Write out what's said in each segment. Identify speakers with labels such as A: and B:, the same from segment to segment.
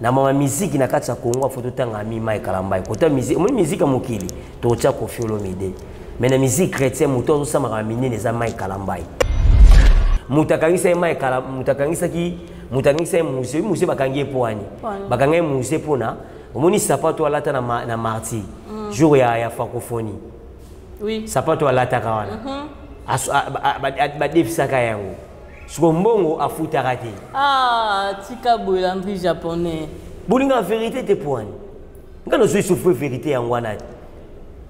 A: na mama musique na kati ya Congo faut tanga mi Mai Kalambai kota musique mon musique mokili to tia Koffi Olomide mais na musique chrétien moto zo sama ramine les Mai Kalambai mutakangisa Mai Kalambai mutakangisa ki mutakangisa musée bakangie poani bakangie musée pona omoni sapato alata na marti jour ya francophonie
B: oui
A: sapato alata kawana ba defisaka yango Mbongo a foutu raté.
B: Ah, tika bolandri japonais.
A: Bolinga vérité te poani. Nga no souffre vérité en wana.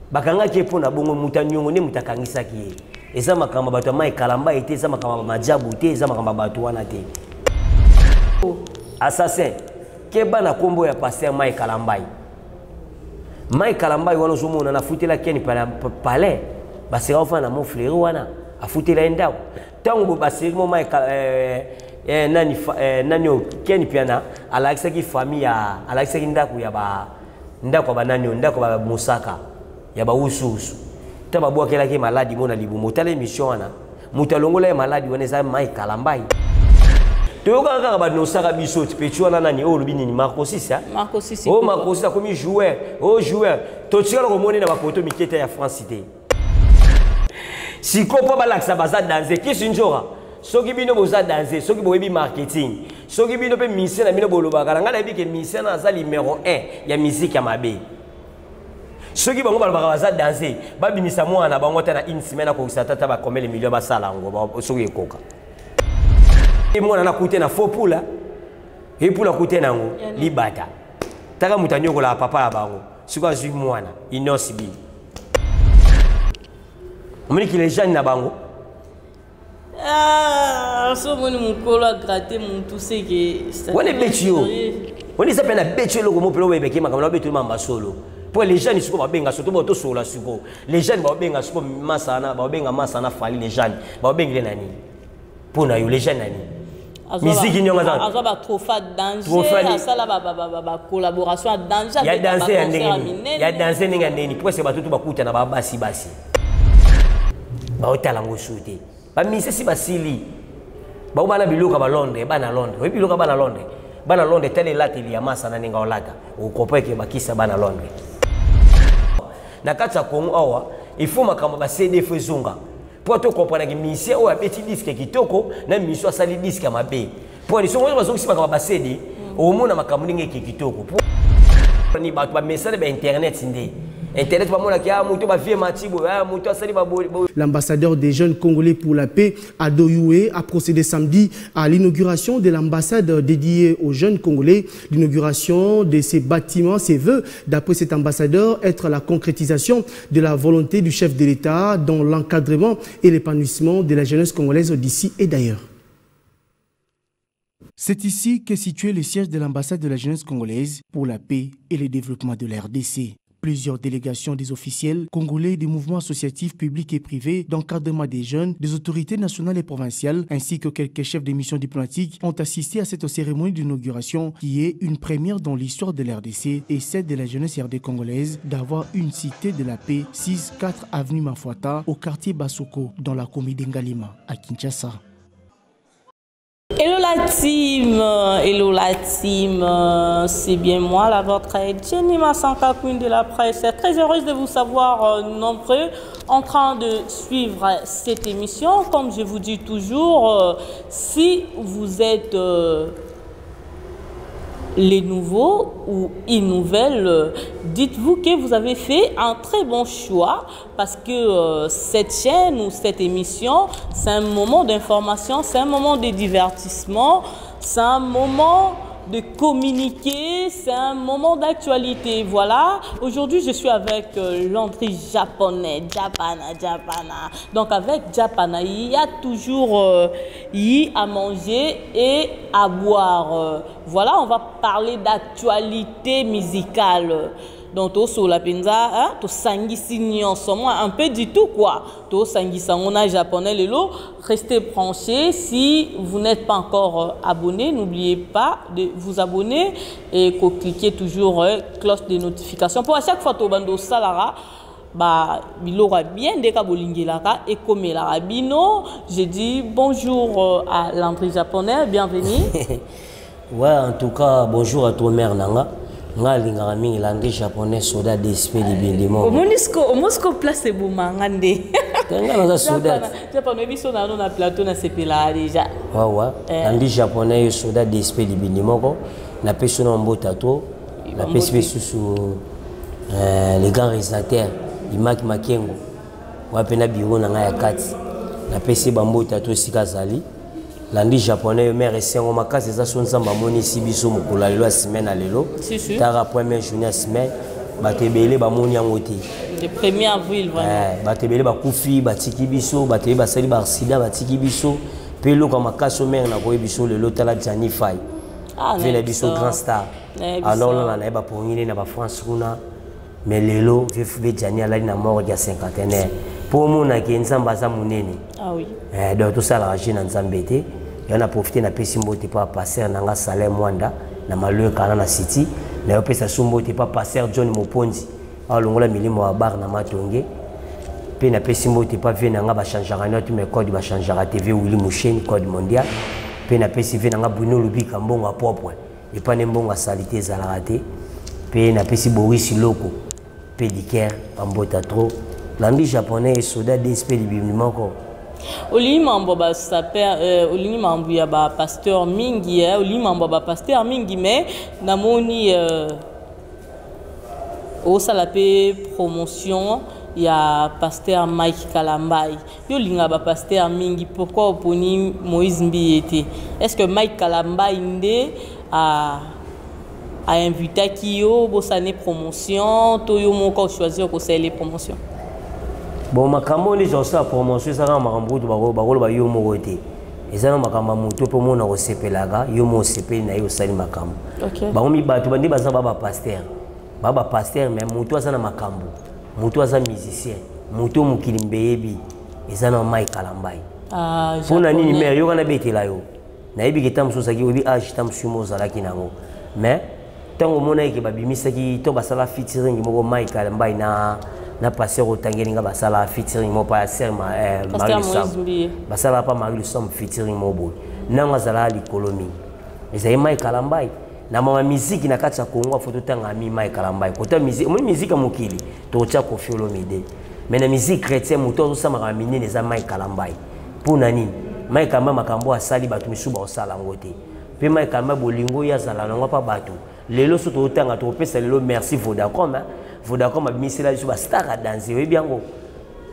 A: Bakanga ki pona bongo mutanyongo ne mutakangisa ki. Eza makamba bato Mai Kalambai te, eza makamba majabu te, eza makamba bato wana te. Assassin. Ke bana kombo ya pasteur Mai Kalambai. Mai Kalambai wana zomona na futela keni palais. Basera ofa na mon frère wana. A futela ndao. Tango basirimo Mai nani keni piana alakisa ki famille ya alakisa ki ndako ya ba ndako ba nani ndako ba Musaka ya ba ususu taba bwa kela ki maladi mona libu motale émission wana mutalongola ya maladi wana za Mai Kalambai toyoka kaka ba nosaka biso tipechu wana nani o lubini ni Marco 6
B: Marco 6
A: o Marco 6 comme joueur to tshikala ko moni na ba poto mikete ya France cité si kopo balakisa baza danser qui sinjora soki bino boza danser soki boyebi marketing soki bino pe mission na bino bolobaka nga na bike mission na za numéro 1 ya musique ya mabe soki bango balobaka baza danser babimisa mwana bango ta na une semaine ko tata ba combien de millions ba sala ngo soki ekoka e mwana na kute na faux pula e pula kute nango libata taka mutanyoko la papa la bango siko azui mwana inosibi Omoni ki les jeunes na bango.
B: Ah, so moni mukolo a gratter mon tout ce que
A: on est betio. On est sapena betio lo gomo pelo bebeke makamala betu mamba solo. Pour les jeunes siko ba benga soto boto solo siko. Les jeunes ba benga siko masana ba benga masana fali les jeunes. Ba benga nani. Pona yo les jeunes nani. Musique nyonga za.
B: Azo ba trofa danger, asala ba collaboration danger.
A: Ya danser ndenge. Ya danser ndenge ndeni. Pour c'est ba tutu ba kuta na ba basi. Ba otalango shooté ba mise si basili ba bana biluka ba Londres bana Londres we biluka bana Londres tele lateli ya masa na ninga olata ukopeke bakisa bana Londres na kati ya Congo awa il faut makamba ba CD fezunga pour to comprendre que mise o abeti disque kitoko na mise asali disque ya mabe pour ni songo bazongisi makamba ba CD o mona makambo ninge kitoko ni ba message ba internet ndé.
C: L'ambassadeur des jeunes congolais pour la paix, Ado Youé, a procédé samedi à l'inauguration de l'ambassade dédiée aux jeunes congolais. L'inauguration de ces bâtiments se veut, d'après cet ambassadeur, être la concrétisation de la volonté du chef de l'État dans l'encadrement et l'épanouissement de la jeunesse congolaise d'ici et d'ailleurs. C'est ici qu'est situé le siège de l'ambassade de la jeunesse congolaise pour la paix et le développement de la RDC. Plusieurs délégations des officiels congolais, des mouvements associatifs publics et privés, d'encadrement des jeunes, des autorités nationales et provinciales, ainsi que quelques chefs de missions diplomatiques ont assisté à cette cérémonie d'inauguration qui est une première dans l'histoire de l'RDC et celle de la jeunesse RD congolaise d'avoir une cité de la paix 6-4 avenue Mafuata au quartier Basoko dans la commune d'Ngalima à Kinshasa.
B: Hello la team, c'est bien moi, la votre Jenny Massanka, Queen de la presse. Très heureuse de vous savoir nombreux en train de suivre cette émission. Comme je vous dis toujours, si vous êtes les nouveaux ou une nouvelle, dites-vous que vous avez fait un très bon choix parce que cette chaîne ou cette émission, c'est un moment d'information, c'est un moment de divertissement, c'est un moment de communiquer, c'est un moment d'actualité. Voilà, aujourd'hui je suis avec l'entrée japonais, Japana. Donc avec Japana, il y a toujours à manger et à boire. Voilà, on va parler d'actualité musicale. Donc, tout sur la pinza, tout sangisi ensemble, un peu du tout quoi. Tout sangisi, on a japonais le lot. Restez branchés. Si vous n'êtes pas encore abonné, n'oubliez pas de vous abonner et cliquez toujours cloche de notification. Pour à chaque fois, tout bando salara. Bah, il aura bien des kabolingilaka et comme il a rabino, je dis bonjour à l'entrée japonais, bienvenue.
A: Ouais, en tout cas, bonjour à toi, mère Nanga. Nga lingara mingi landé japonais soda DSP libindimo.
B: Au Mosco place boumangande.
A: Tenga na soda.
B: Tu pas nous biso na na plateau na sepela déjà.
A: Ouais. Landé japonais soda DSP libindimo ko. Na peso na mbota to. Na peso sous les grands réalisateurs, Imak Makengo. Wa pena biro na nga ya kati. Na peso bambota to sikazali. Landi japonais mère esengo makasi eza so nzamba moni si biso mokula lelo semaine à lelo tara première journée semaine batebele ba moni yango te
B: le 1er avril vraiment
A: batebele ba kufi batiki biso batebele basali ba accident batiki biso pe loko makasi mère na koyi biso lelo tala Jani Fay vela biso grand star alors là na ba pongile na ba France kuna mais lelo vefe Jani alali na mort ya 50aire pour mona ki nzamba za munene
B: oui
A: donc tout ça la jeune nzambe te on a profité na pesi mbote pa passer na nga Salem Mwanda na malue kana na city na pesa sumbote pa passer John Moponzi alongola milimo wa bar na matonge pe na pesi mbote pa vie na nga ba changera notre mes code ba changera TV Willy Mouchen code mondial pe na pesi vie na nga Bruno Lubika mbongo propre et pas ne mbongo salité za la raté pe na pesi Boris Loko pédicure en bota trop l'andi japonais soda DSP libimimo ko
B: Olimambo ba saper olimambo ya ba pasteur mingi olimambo ba pasteur mingi mais namoni au salapé promotion ya pasteur Mike Kalambai yo linga ba pasteur mingi pourquoi oponi Moïse Mbiete est-ce que Mike Kalambai ndé a invité qui yo bosane promotion to yo moko choisir ko les promotions.
A: Bon, makambo ni josa promotion ça na makambo to bakolo ba yo moko te ezana makambo muto pe mona ko sepelaga yo mo sepeli na yo sali makambo ba omi bato bandi baza baba pasteur mais muto azana makambo muto aza musicien muto mukilimbe yebi ezana Mike Kalambai pona nini mais yo kana betela yo na yebi ketam so saki obi age tam sumo zala kinango mais tango mona ke babimisaki to basala featuring moko Mike Kalambai na passer au tangelinga basala featuring mo pa ser Marie Sam basala pa Marie Sam featuring mo bo nanga zala likolomi ezai Mike Kalambai na mama musique na kati ya Kongo foto tanga mi Mike Kalambai kota musique mokili to tia Koffi Olomide mais na musique chrétien moto zo sama ramine les Mike Kalambai pour nani Mike Kalambai makambo asali batu misuba osala ngote pe Mike Kalambai bolingo ya zala nango pa batu lelo so to tanga to pesa lelo merci Vodacom Vodacom a misela biso ba star a danser we biango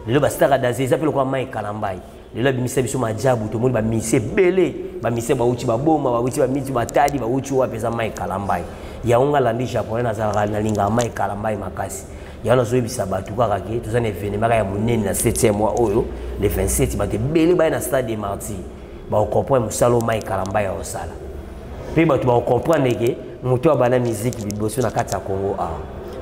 A: lelo ba star a danser ça pele kwa Mike Kalambai lelo bimisa biso majabu to moni ba mise belé ba mise ba uchi ba boma ba uchi ba miti ba tadi ba uchi wa pesa Mike Kalambai ya unga landi japonais na zala na linga Mike Kalambai makasi ya na zo bisa batu kaka ke to zane événement ya monene na 7e mois oyo le 27 ba te belé ba na stade de Martyrs ba comprendre musalo Mike Kalambai ya osala pe ba tu ba comprendre ke moto ba na musique biboso na kati ya Congo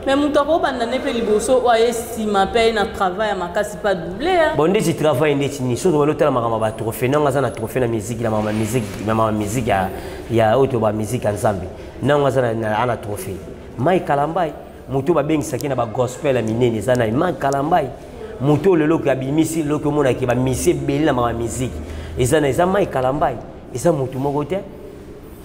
B: mais moutako bandane pe liboso oye si ma paye na travail makasi pas doublé
A: bon ndé tu travail ndé ni so to lotela makama ba trophée nanga za na trophée na musique na mama musique ya auto ba musique ensemble nanga za na ana trophée Mike Kalambai moto ba bengi sakina ba gospel la minene za na Mike Kalambai moto lelo ka bimisi loko mona ki ba misi beli na mama musique eza na Mike Kalambai eza moto moko te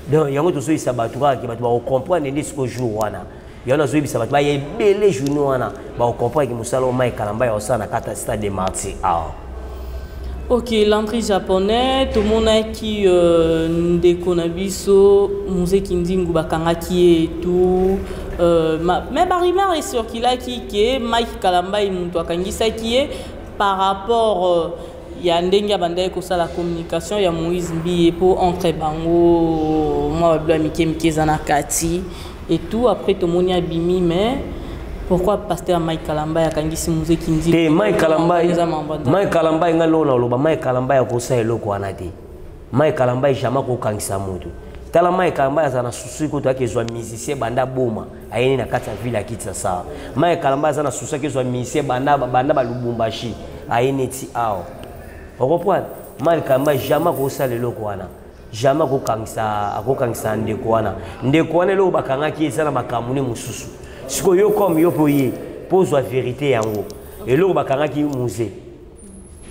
A: donc yango to so isabatuka ki ba to comprendre ndé ce jour wana yana zo bisa batba ye belé journée wana ba comprendre que musalo Mike Kalambai osana kata stade de Martyrs
B: OK l'entrée japonais tout monde qui ndeko biso muziki ndingu bakangaki et tout mais barimar est sûr qu'il a qui Mike Kalambai muntu akangisa qui par rapport ya ndenge bandai ko la communication ya Moïse Mbiye pour entre bango moi bla mikemike zana kati et tout après tout monde a bimi mais pourquoi pasteur Mike Kalambai akangisi muziki ndingu
A: Mike Kalambai ngalo na loba Mike Kalambai akosa eloko anate Mike Kalambai jamais ko kangisa mutu tala Mike Kalambai azana susu ko to akezwa musicien banda boma ayeni na kati ya ville akitsa sa Mike Kalambai azana susu akezwa musicien banda ba Lubumbashi ayeni ti ao okopwana Mike Kalambai jamais ko sa eloko wana jamais ko kangisa ndeko wana lo bakangaki ezana makamune mususu siko yo comme yo poye pose la vérité yango eloko bakangaki musée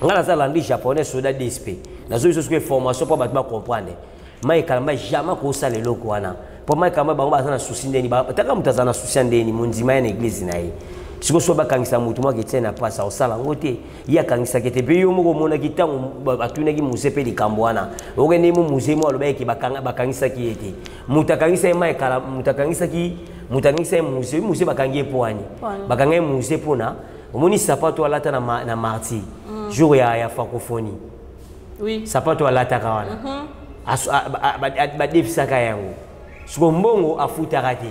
A: ngala za landi japonais soda DSP nazo biso ce formation pour batma comprendre mai kalamba jamais ko sala eloko wana pour mai kalamba bango bazana souci ndeni ba taka mutazana souci ndeni mondima ya église na ye siko so bakangisa mutu mwa ke tena pasa osala ngote ya kangisa kete pe yo moko mona kitango batunaki musepe likambo wana okende mu musemo alobeki bakangisa ki ete mutakangisa mai kalamba mutakangisa muse bakangie poani bakangie muse pona omoni sapato alata na marti jour ya francophonie
B: oui
A: sapato alata kawana ba defisaka yango siko mbongo afutaka te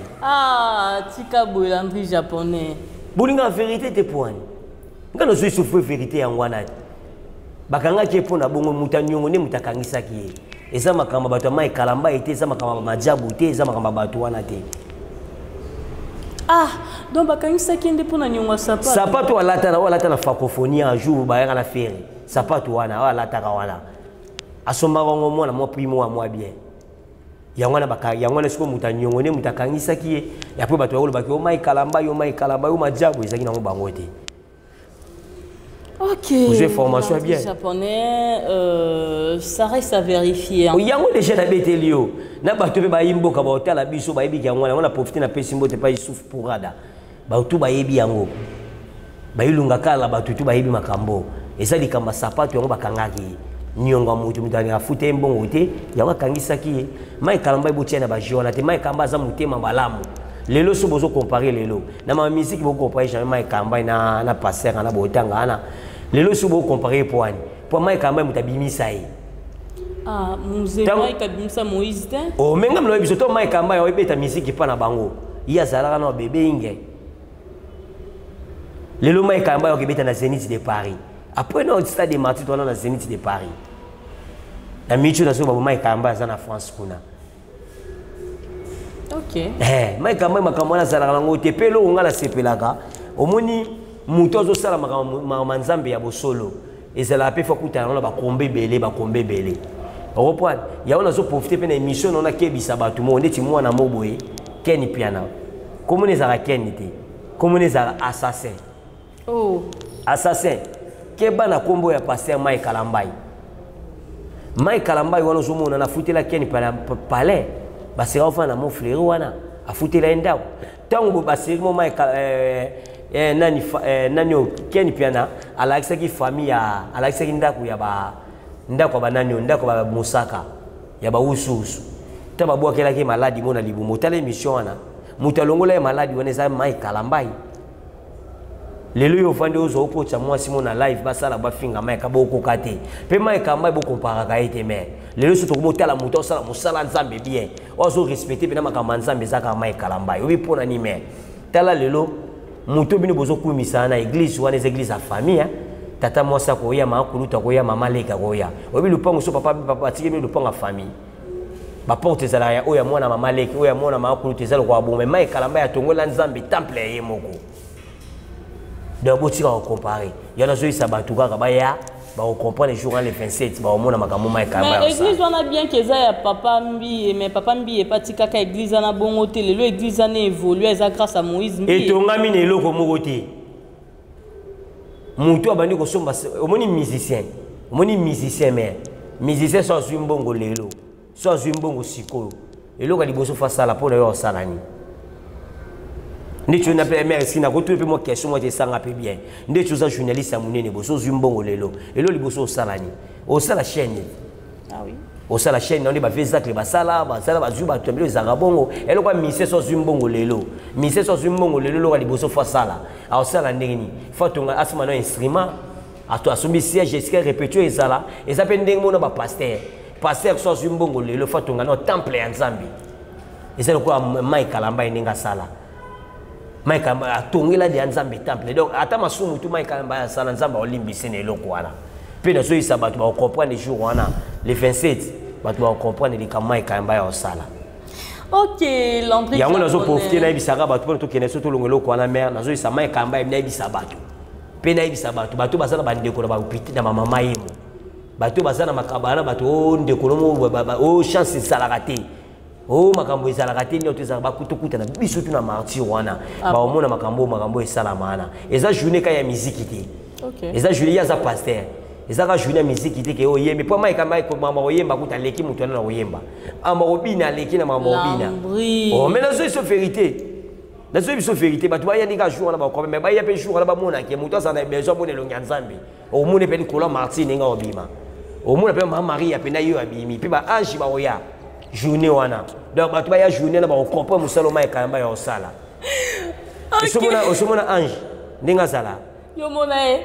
B: tika bolandri japonais
A: bolinga vérité te poani ngano so souffre vérité yango wana bakanga ke pona bongo mutanyongo ne mutakangisa ki eza makamba bato mai kalamba ete eza makamba majabu te eza makamba bato wana te
B: donc bakangisa ki nde pona nyongo
A: sapato alata na francophonie un jour bayaka na fere sapato wana alata ka wana asomba ngo mwana mo primo wa moi bien yango na siko mutanyongo ne mutakangisa ki ya po bato bakolo baki mai kalamba yo majabu ezaki nango bango te.
B: Ok.
A: Vous avez formation bien.
B: Japonais, ça reste à vérifier.
A: Il y a déjà des bételio. Na bato be ba yimbo ka ba hotel la biso ba yebi yango na profiter na pesi mbote pa isuf pourada. Ba tu ba yebi yango. Ba ilunga kala ba tu ba yebi makambo. Eza likamba sapato yango bakangaki. Nyonga mutu mutani afute mbongo te yango kangisa ki mai kalamba ibotia na ba jona te mai kamba za mutema malamu. Lelo so bozo comparer lelo. Na ma musique bo comparer jamais mai kamba na passer na botanga ana. Lelo so bo comparer poani. Po mai kamba mutabimisa yi.
B: Musée mai kabimisa Moïse te.
A: Oh menga mlo biso to mai kamba yo beta musique pa na bango. Iya zalaka na bébé inge. Lelo mai kamba yo beta na Zénith de Paris. Après no stade de Martyrs on na Zénith de Paris. Na michu na so ba mai kamba za na France kuna.
B: Ok.
A: Mai kamba makambo na zalaka ngo te pelo ngala sepelaka. Omoni mutozo sala makambo nzambe ya bosolo. Ezala pe fa kutana na ba kombe belé. Reprendre. Ya on a zo profiter pe na émission on a kebisa batu mo ndeti mwana moboye Ken piana. Comment les ara Ken te? Comment les ara assassin?
B: Oh.
A: Assassin. Keba na kombo ya pasteur Mai Kalambai. Mai Kalambai wana zo mona na futela Ken palais. Ba sera enfin na mon frère wana a futela ndako. Tango ba sera Mai nani Ken piana alaxa ki famille ya alaxa ki ndako ya ba ndako ba nani ndako ba musaka ya ba ususu taba bwa kela ke maladi mona libu motale mission wana mutalongola maladi wana za Mai Kalambai lelo yo fande ozo ko cha mwasi mona live basala ba finga Mai kaboko kate pe Mai Kalambai bo compara ka ete mais lelo so to motala muto sala musala nzambe bien ozo respecter pe na makamba nzambe zaka Mai Kalambai obi pona ni mais tala lelo muto bino bozo kumisa na église wana église a famille tata mwasa ko ya makuluta ko ya mama leka ko ya obi lupango so papa tikemi lupango famille ba porte zala ya oya mwana mama leka oya mwana makuluta zala ko abome Mai Kalambai ya tongola nzambe temple ye moko de botika ko comparer yana zo isa batuka ka ba ya ba ko comprendre jour le 27 ba mona makambo Mai Kalambai
B: mais église on a bien que ça ya papa mbi mais papa mbi e patika ka église na bongo te le église na évoluer eza grâce à Moïse mbi
A: et tongami ne loko moko te mutu abandi ko somba omoni musicien mais musicien so zumbongo lelo so zumbongo sikolo eloko liboso fa sala pona yo sala ni ndicho na merci na ko tout pe mo question mo te sanga pe bien ndicho za journaliste amunene boso zumbongo lelo elo liboso sala ni o sala chaîne
B: oui
A: o sala chaîne on ba fezak le basala ba zuba to mbelo zanga bongo eloko mise so zumbongo lelo lo liboso fa sala a sala ndeni fa tonga asma no instrument ato asombi siège esque répétuer ezala eza pe ndenge mona ba pasteur so zumbongo lelo fa tonga no temple ya nzambi ezala ko Mai Kalambai ninga sala Mai Kalambai atongela de nzambe temple donc ata masumu tu Mai Kalambai sala nzamba olimbisi ne eloko wana pe na so isa bato ba comprendre jour wana le 27 bato ba comprendre les Mai Kalambai au sala.
B: Ok, l'entrée.
A: Yango na zo profiter na ibisaka bato pour to kene so to longelo ko na mer na zo isa Mai Kalambai na ibisa bato pe na ibisa bato basala bandeko na ba upiti na mama yemo bato basala makabana bato o ndeko no o chance sala raté o makambo ezala raté nyoto ezala bakutukuta na biso tu na martyr wana ba omona makambo esala mana eza journée ka ya musique te.
B: Ok.
A: Eza journée ya za pasteur ezaka journée musique ite ke oyemba po mai kama ko mama oyemba kuta leki mutu na oyemba amba obina leki na mama obina oh mais la c'est vérité la c'est vérité ba tuba yandika jour na ba ko mais ba ya pe jour na ba mona ke mutu sana besoin pour le nzambe o mona pe nkola Martine nga obima o mona pe mama Maria pe na yo abimi pe ba ange ba oya journée wana donc ba tuba ya journée na ba ko comprendre musalo mai kamba ya osala osomona ange ndinga sala
B: yo mona e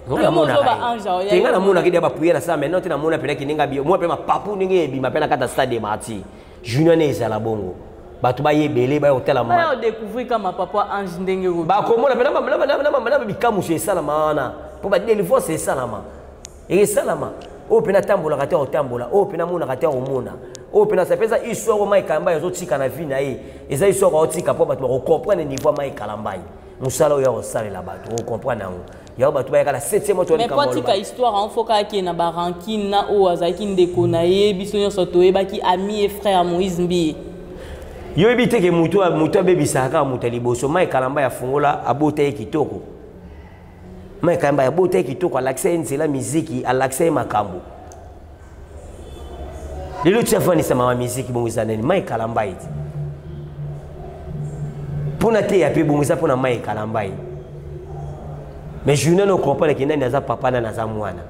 A: Tenga na mona ki ba prier na ça maintenant tu na mona pena ki ninga bio moi pe ma papu ninga e bi ma pena kata stade Marti junior ne ezala bongo batu ba yebele ba hôtel ma
B: ba découvrir comme papa ange ndenge go
A: ba ko mona pena na bikamu chez sala mana po ba délivrer c'est salama et salama o pena tambola kata o tambola o pena mona kata o mona o pena ça pesa histoire o mai kamba yazo tika na vie na ye eza histoire o tika po batu ba comprendre niveau mai kalambai musala ya o sala la batu o comprendre nango ya ba tuba la 7e moto
B: mais pas tika histoire en foka ki na barankine na o azaki ndeko na ye biso nyonso toyeba ki ami et frère Moïse Mbi
A: yo ebite ke mutu bebisaka mutu liboso mai kalamba ya fungola abota ye kitoko mai kalamba ya bota ye kitoko alaxe nzela muziki alaxe makambo lelo tshafani sa mama muziki bongisa nani mai kalamba iti pona te ya pe bongisa pona mai kalamba iti mais je ne comprends pas que nani papa na naza mwana.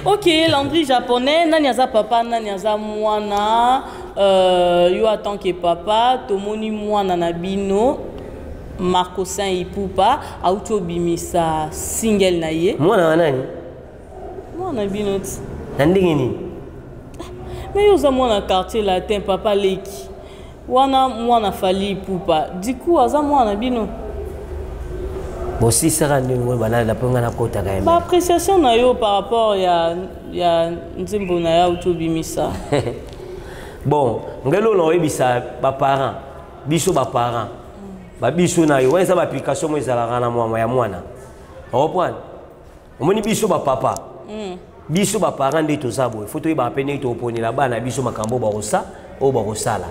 B: Ok, Landry japonais, nani aza papa nani aza mwana. Yo attend que papa tomoni mwana na bino Marco Saint Ipupa auto bimisa single na ye.
A: Mwana nani?
B: Mwana bino.
A: Ndingi ni.
B: Mais yo za mwana quartier latin papa leki. Wana mwana fali Ipupa. Du coup aza mwana bino.
A: Aussi ça nous banal la ponga na kota quand même.
B: Ba appréciation na yo par rapport ya nzimbo na ya utobimisa.
A: Bon, ngelo no ebisa ba parents, biso ba parents. Ba biso na yo, wesa ba application mo ezala na mwa ya mwana. Reprendre. Omoni biso ba papa. Biso ba parents de to sabo, faut to ba pene to poni la bana biso makambo ba rosa o ba rosala.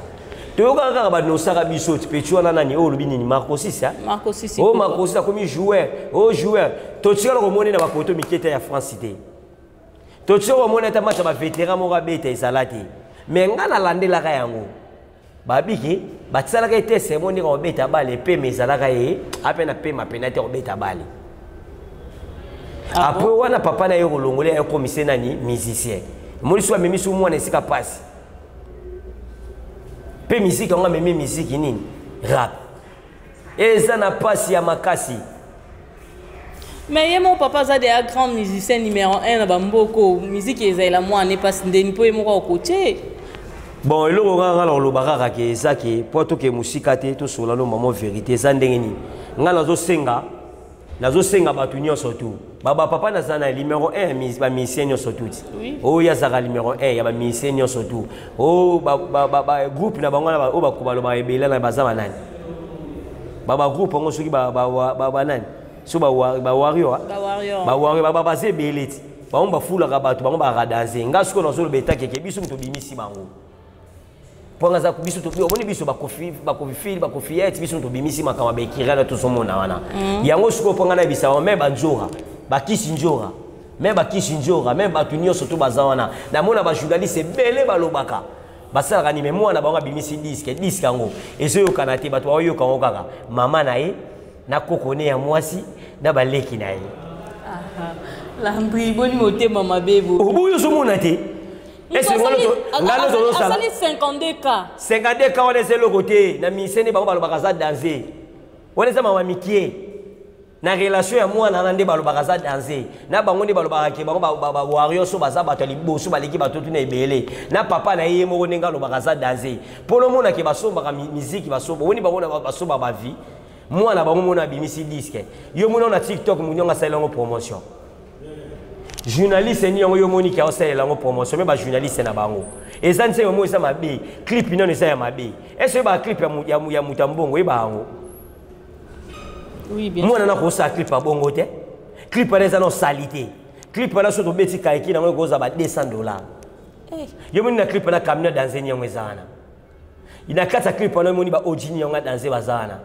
A: Toyoka kaka ba no saka biso tipetu na nani o lubini ni Marco 6 hein
B: Marco 6
A: o Marco 6 comme joueur to tshika ko moni na ba poto miketa ya France Cité to tshika ko moni ta match ba vétéran mo ga beta isalati mais ngana landela ka yango ba biki ba tsala ka ite se moni ko beta bale pe mezala ka ye apena pe ma penate ko beta bale après wana papa na yo ko longole ya commissaire nani musicien moni so memi so mwana esika passe pe musique on a même musique nini rap et ça n'a pas si à makasi
B: mais mon papa ça des grand musicien numéro 1 na bamboko musique ezala moi n'est pas ndeni po mo ko côté
A: bon le nganga lo bakaka ke ça ke poto ke musika te to sola no maman vérité ça ndengeni ngala zo senga batu nyonso tu baba papa na zana numéro 1 ba musicien nyonso tu oh ya zaka numéro 1 ya ba musicien nyonso tu oh ba groupe na bango na o ba kubalo ba ebela na bazama nani baba groupe ngo soki ba nani so ba wario ba base beleti ba on ba fula ka batu ba on ba radanser ngasko na so le beta keke biso mto bimisi bango ponga za biso to oboni biso ba kofiet biso to bimisi makama ba ekira na to somona wana yango siko ponga na bisa me ba njora ba kisinjora me ba kisinjora me ba tunyo soto bazawana na mona ba journaliste belé ba lobaka basala ka ni mémoire na bango bimisi disque yango ezo yo kanate bato ba yo kango kaka mama na ye na kokone ya mwasi na ba leki na ye
B: Landry boni motema mabebo
A: obuyo so mona te est-ce ngalo to sala 52 cas on est le côté na misene bango balobaka za danser on est mama mikie na relation ya mwana na nde balobaka za danser na bango nde balobaka ke bango ba warrior so baza bato liboso baleki bato tuna ebele na papa na ye moko ndenga lobaka za danser polo mona ke basombaka musique basomba woni bango na basomba ba vie mwana bango mona bimisi disque yo mona na TikTok munyonga salango promotion journaliste ni yo moni ki salango promotion mais ba journaliste na bango eza nse yo mo eza mabe clip non eza ya mabe est-ce ba clip ya mutambongo e bango
B: oui bien
A: moi na ko sa clip bongo te clip na no salité clip na so to beti kaiki na ngo ko za ba $200 yo moni na clip na camion dans enye ngwezana ina kata clip na moni ba ojini nga danser bazana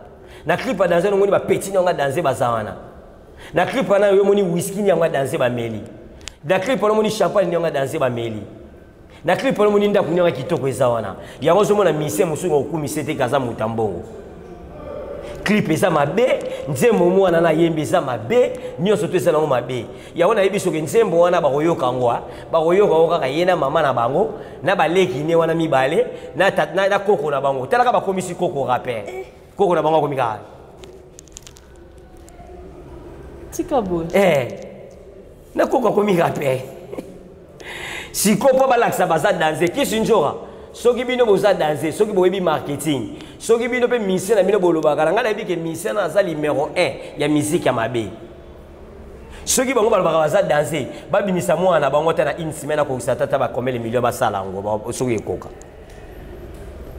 A: na clip dans enye ngoni ba petit nga danser bazana Na clip wana yo moni whisky ni yanga danser ba meli. Na clip wana moni champagne ni yanga danser ba meli. Na clip wana moni ndaku nyanga kitoko eza wana. Yango zo mona mise musu ngokumi sete kaza mutambongo. Clip eza mabe, nzembo mwana na yembe eza mabe, nyonso to eza nango mabe. Ya wana yebi soke nzembo wana bakoyoka ngwa, bakoyoka kaka yena mama na bango, na baleki ne wana mibale, na koko na bango. Talaka bakomisi koko rapper. Koko na bango komika.
B: Tikabo.
A: Na koko komika rapper. Si kopo balaksa baza danser, kisi njora. Soki bino boza danser, soki boyebi marketing, soki bino pe mise na bino bolobaka nga na yebi ke mise na za numéro 1 ya musique ya mabe. Soki bango balobaka baza danser, babimisa mwana bango ta na une semaine ko tata ba combien de millions ba sala ngo soki ekoka.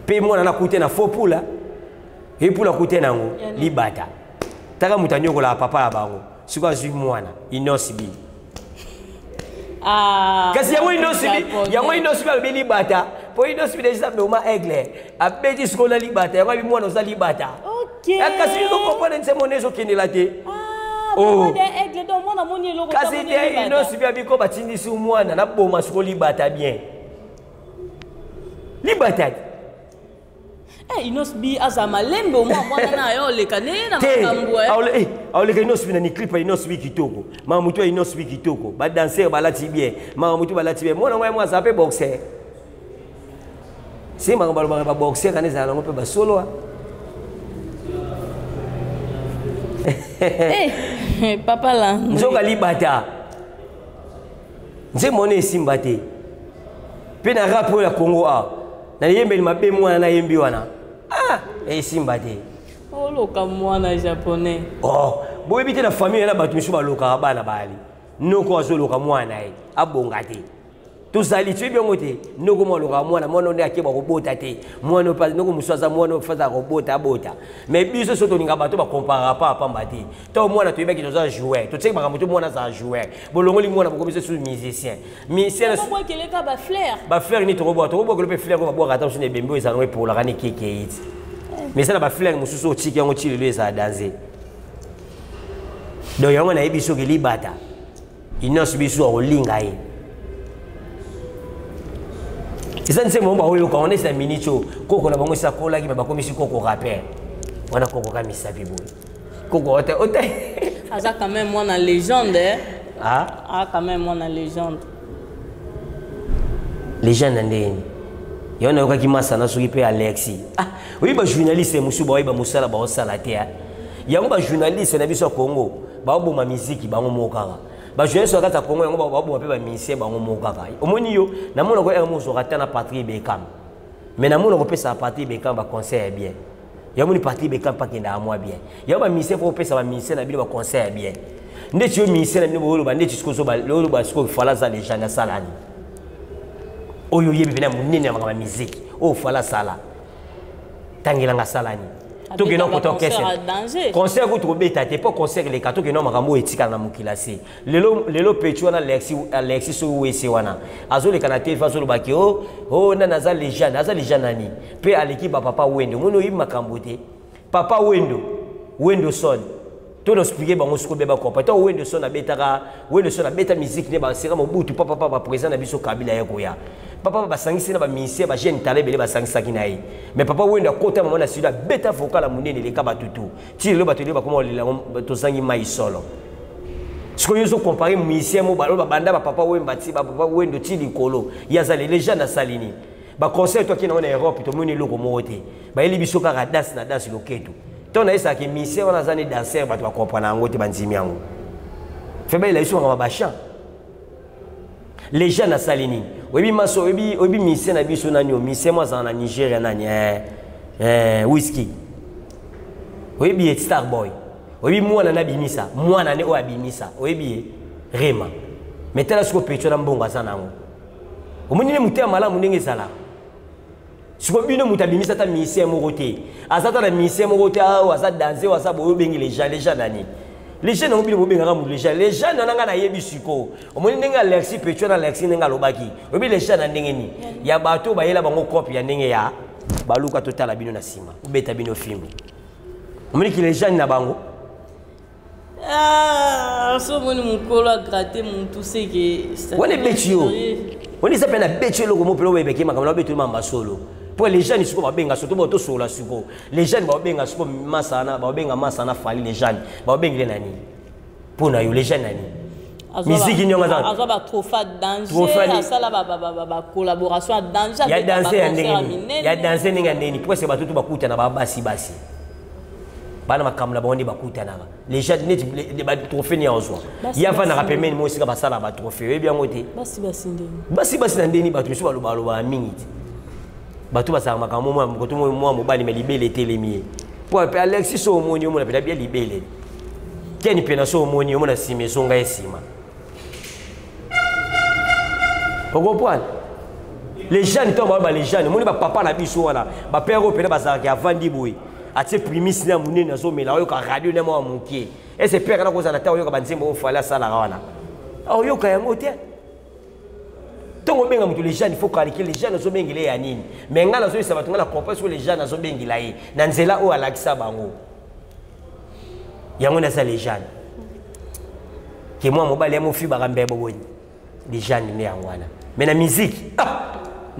A: Pe mwana na kute na faux poula. Et pour la kute nango libata. Taka mutanyo ko la papa la bango. Siko azui mwana, inosibi. Kasi yango inosibi, yango inosibi albi libata. Po inosibi déjà be uma aigle. Abeti sko la libata, yango bi mwana za libata.
B: OK.
A: Kasi yo comprendre nse monezo kenela te.
B: Oh, aigle donc mwana moni loko.
A: Kasi te inosibi abiko batindisi mwana na boma sko libata bien. Libata.
B: Inosbi azama lembe mwana na yo lekane na makambo
A: awoleka inosbi na ni clip inosbi kitoko mama mutu inosbi kitoko ba danser balati bien mama mutu balati bien mwana ngwa mwa zape boxer si mama ba boxer kaneza na ngope ba solo
B: papa la
A: nzoka libata nze mone simba te pe na rap ya Congo na yembe mabe mwana na yembi wana simba te
B: oloka mwana japonais
A: boyebi te na famille na bato misu balokaka bana bali noko azoloka mwana ye abonga te tozali toyebi yango te noko mwa aloka mwana nde akeba kobota te mwana pa noko mosu aza mwana ofaza kobota abota mais biso so tolinga bato bakomparaka pa apamba te ntango mwana toyebaki toza joueur totieki makambo to mwana aza joueur bolongoli mwana bokomisa su musicien bafleur ni tokobwaka lope fleur oyo babwaka ata mosu na ebembe oyo ezalongo epolaka ne keke iti mais eza na bafleur mosusu otiki yango ti lelo ezala danse donc yango nayebi soki libata inonso biso akolinga ye eza nzembo mba oyoka on esa minute koko na bango esa kolaki bakomisi koko rapper wana koko ka misapi boy koko ote
B: aza quand même mwana légende quand même mwana
A: légende ndeni yona yokaki masana soki pe Alexi oui ba journaliste musu ba ba musala ba osala te yango ba journaliste na biso ya Congo ba boma miziki bango mokaka ba journaliste wakata Congo yango ba boma pe ba musicien bango mokaka omoni yo na mona ko emo so rata na Patrick Bekam mais na mona ko pesa Patrick Bekam ba concert bien yango ni Patrick Bekam pa kenda amwa bien yango ba musicien ko pesa ba musicien na bino ba concert bien ndeti yo musicien na bino bo ba ndeti sko so ba lo ba sko fala za les gens na salani oyo yebi bina munene ma musique o fala sala tangela nga salani toke no koto kese concert ko to beta te po concert le kato ke no makambo etika na mukilasi lelo pecho na Alexi so wese wana azole kana te fa so lo baki na naza lejana nani pe aleki ba papa wendo ngono yi makambo te papa wendo son to no expliquer bango siko beba ko pata wendo son na beta musique ne ba sera mobutu papa ba président na biso Kabila yakoya papa basangisi na ba musicien ba jeune talent bele basangisa kinayi mais papa wenda kota mama na sida beta vocal la munene le kabatutu ti le bateli ba komo le to sangi mai solo siko yoso comparer musicien mo ba banda ba papa wemba ti ba papa wendo ti likolo ya za les gens na salini ba concert to ki na Europe to moni loko mote ba eli biso ka dance na dance loketo to na isa ki musicien wana zani danser ba to ba comprendre ngo te banzimi yango febe la iso ngama ba chant les gens na salini obi maso obi mise na biso na nyo mise mo za na Nigeria na whisky obi star boy obi mwana na bimisa mwana ne o abimisa obi rema metela siko pecho na mbonga sana ngo omunine mutia malamu ndenge sala siko bino mutabimisa ta mise mo kote azata na mise mo kote aza danser waza boyo bengi les gens nani les gens n'ont pas oublié les gens n'ont pas yebi siko omoni ndenga Alexi pecho na Alexi ndenga lobaki obi les gens na ndenge ni ya bato ba yela bango copie ya ndenge ya baluka total bino na sima ubeta bino filmu omoni ki les gens na bango
B: Ah, ce mon colo a gratté mon tout c'est que.
A: On est bétio. On est appelé à bétio le mot pour le bébé qui m'a comme bétio m'a solo. Pour les jeunes ils sont pas bien surtout pour solo la suko. Les jeunes ba bien sur masana, ba bien masana fali les jeunes. Ba bien nani. Pour na yo les jeunes nani. Musique n'y a pas.
B: Azoba trop fat danger, ça là ba collaboration danger.
A: Il y a dansé un ndenge. Il y a dansé ndenge ndenge. Pour c'est ba tout ba kuta na ba basi basi. Bana makamla bondi bakuta na les gens les trophées ni ozo ya va na rappeler moi aussi ka basala ba trophée et bien ngote basi ndeni batu biso baloba loba mingi batu basala makambo moi ko to moi mobali me libele telemi pour Alexis so moni mo na pela bien libele keni pena so moni mo na sime so nga esima ogopoan les jeunes tombent ba les jeunes moni ba papa na biso wana ba père ko pena basala ki avandi boy ati primis na munene zo mela oyo ka radio na mo mukie et c'est père na ko za na ta oyo ka banzembo fala sala wana oyo ka yango te tongo benga mutu les jeunes il faut calculer les jeunes zo bengile ya nini mais ngala zo isaba tungala comprendre sur les jeunes zo bengila yi na nzela o alakisa bango yango na sa les jeunes ke moi mobali ya mo fi ba kambe bo les jeunes ne yango wana mais na musique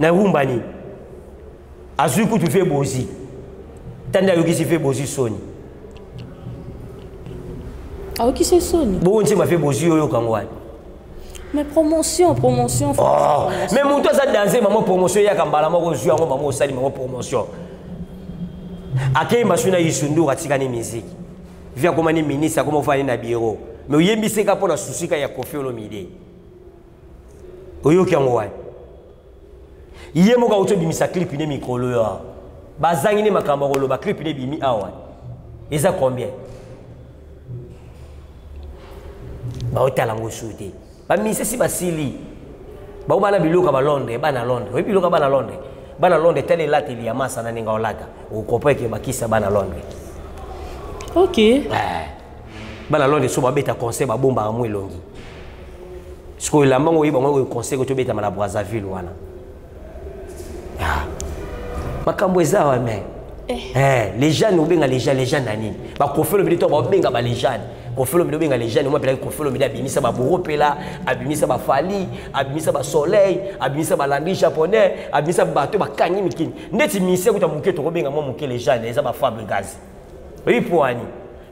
A: na rumba ni azui ku tu fais bozi tanda yoki si fait bozi soni
B: ah ok c'est soni
A: bon on m'a fait bozi yo kangwa
B: mais promotion
A: oh mais mon toi ça danser maman promotion ya kambala moko jouer ngo maman osali maman promotion akei masuna yisundu katika ni musique via comme ni ministre comme fani na bureau mais oyembise ka pona susika ya Koffi Olomide oyo kangwa yemo ka oto bimisa clip ne mikolo ya bazangi ne makambo ko loba clip ne bimi awa eza combien ba otala ngo shooter ba mise si basili ba ubana biluka ba Londres bana Londres we biluka bana Londres tele lateli ya masa na ninga olata ukopeke bakisa bana Londres
B: ok
A: bana Londres so ba beta concert ba bomba amwe longi siko la mango yiba ngo concert ko to beta na Brazzaville wana makambo ezawa mais les jeunes obenga les jeunes nani ba Koffi Olomide to ba benga ba les jeunes Koffi Olomide benga les jeunes moi pela Koffi Olomide abimisa ba boropela abimisa ba fali abimisa ba soleil abimisa ba landry japonais abimisa ba bato ba kanyi mikini ndeti mise ko ta muke to benga mo muke les jeunes eza ba Fabregas oui poani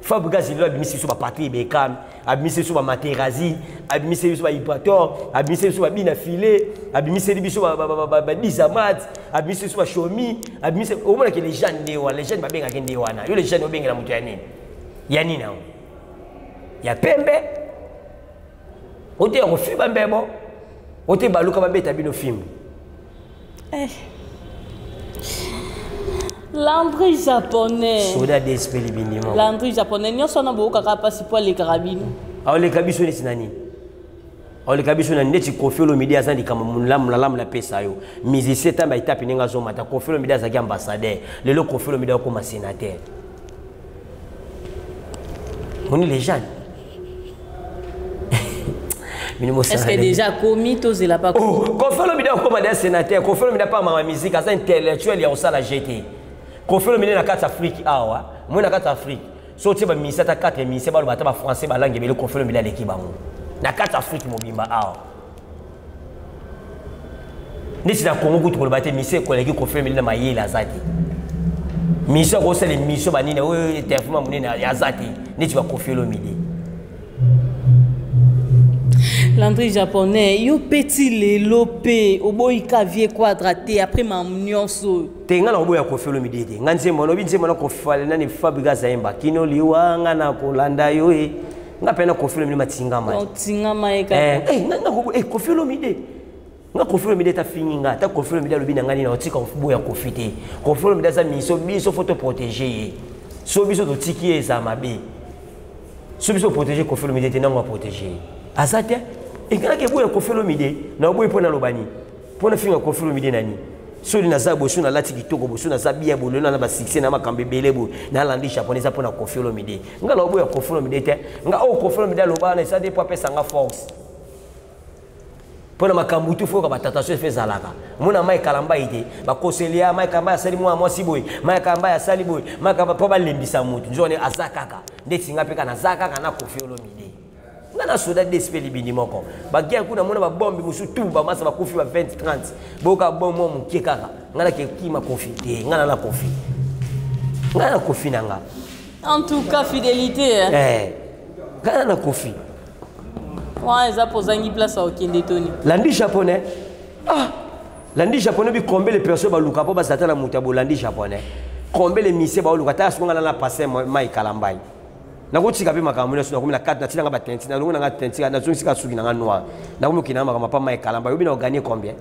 A: Fabregas il abimisa so ba Patrick Bekam abimisa so ba Materazzi abimisa so ba Ipator abimisa so ba Bina Filé abimisa biso ba Dizamat abimisa so ba Shomi abimisa au moins que les jeunes ba benga kende wana yo les jeunes obenga na mutu ya nini na ya pembe ote ko fiba mbebo ote baluka ba beta bino film
B: Landry japonais.
A: Soda d'esprit binimo.
B: Landry japonais nyonso na boka ka pasi pour les carabines.
A: Ah les kabiso ni sinani. Ah les kabiso na ndeti Koffi Olomide azandi kama munlam la pesa yo. Musicien tamba itape ninga zo mata Koffi Olomide azaki ambassadeur. Lelo Koffi Olomide ko ma sénateur. On est les jeunes.
B: Est-ce que déjà commis tous il a pas commis?
A: Oh, Koffi Olomide ko ma sénateur, Koffi Olomide pas ma musique, asa intellectuel ya osala GT. Koffi Olomide na carte Afrique awa, moi na carte Afrique. So tu ba misa ta carte misa ba ba français ba langue bele Koffi Olomide leki bango. Na carte Afrique mobimba awa. Nisi na Congo kutu ko bate misa ko leki Koffi Olomide na mayela zati. Misa ko sele misa ba nina o telefona munene ya zati, niti ba Koffi Olomide.
B: Landry japonais, yo petit le lopé, oboika vie quadraté après ma nyonso.
A: Tenga na oboya Koffi Olomide te. Nganze mono binze mono Koffi na ni Fabregas Zaimba. Kino liwa ngana kolanda yo e. Nga pena Koffi Olomide matinga mai.
B: Tinga mai ka.
A: Nga Koffi Olomide. Nga Koffi Olomide ta fininga, ta Koffi Olomide lobi na ngani na otika boya Koffi te. Koffi Olomide za miso biso photo protéger. So biso to tiki eza mabe. So biso protéger Koffi Olomide te na ngwa protéger. Azate et quand que boya Koffi Olomide na boya pona lobani pona finga Koffi Olomide nani so na zabo so na lati kitoko bo so na zabia bo na ba succès na makambe belebo na landi japonais pona Koffi Olomide nga na boya Koffi Olomide te nga o Koffi Olomide lobana ça dépend pesa nga force Pour ma kambutu faut que ma tatation fait zalaka. Mona mai kalamba ite, ba koselia mai kamba ya sali moi siboy, mai kamba ya sali boy, mai kamba po ba lembisa mutu. Njone azakaka. Ndeti nga peka na zakaka na kofi olomide. Ngana soda despeli bini moko. Ba gia kuna mona ba bombi musu tu ba masa ba kofi ba 20 30. Boka bom mo mukie kaka. Ngana ke kima kofi te, ngana na kofi. Ngana kofi nanga.
B: En tout cas fidélité. Hein?
A: Ngana na kofi.
B: Ouais, ça pose une place au Kindetoni.
A: Landi japonais. Ah, landi japonais bi combien les personnes ba luka po ba satana mutabo landi japonais. Combien les mise ba luka ta songa na passer mai kalambai. Na ko tsika pe makamuna suna ko na 4 na tsina ba tenti na longa na tenti na zonsi ka suki na noir. Na ko kina makama pa mai kalambai. Obi na gagner combien?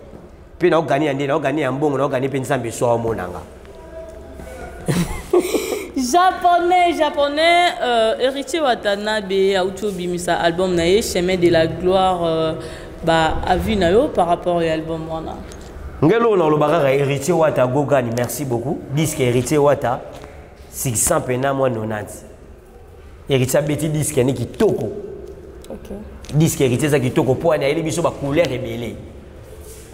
A: Pe na gagner ande na gagner mbongo na gagner pe nsambe so monanga.
B: Japonais, Héritier Watanabe Auto Bimisa album nae Chemin de la gloire a vu nayo par rapport à l'album wana.
A: Ngelo na lobaka Héritier Wata Gogani, merci beaucoup. Disque Héritier Wata 600 pena moi 90. Héritier beti disque ni kitoko.
B: OK.
A: Disque Héritier za kitoko po na ele biso ba couleur rebelle.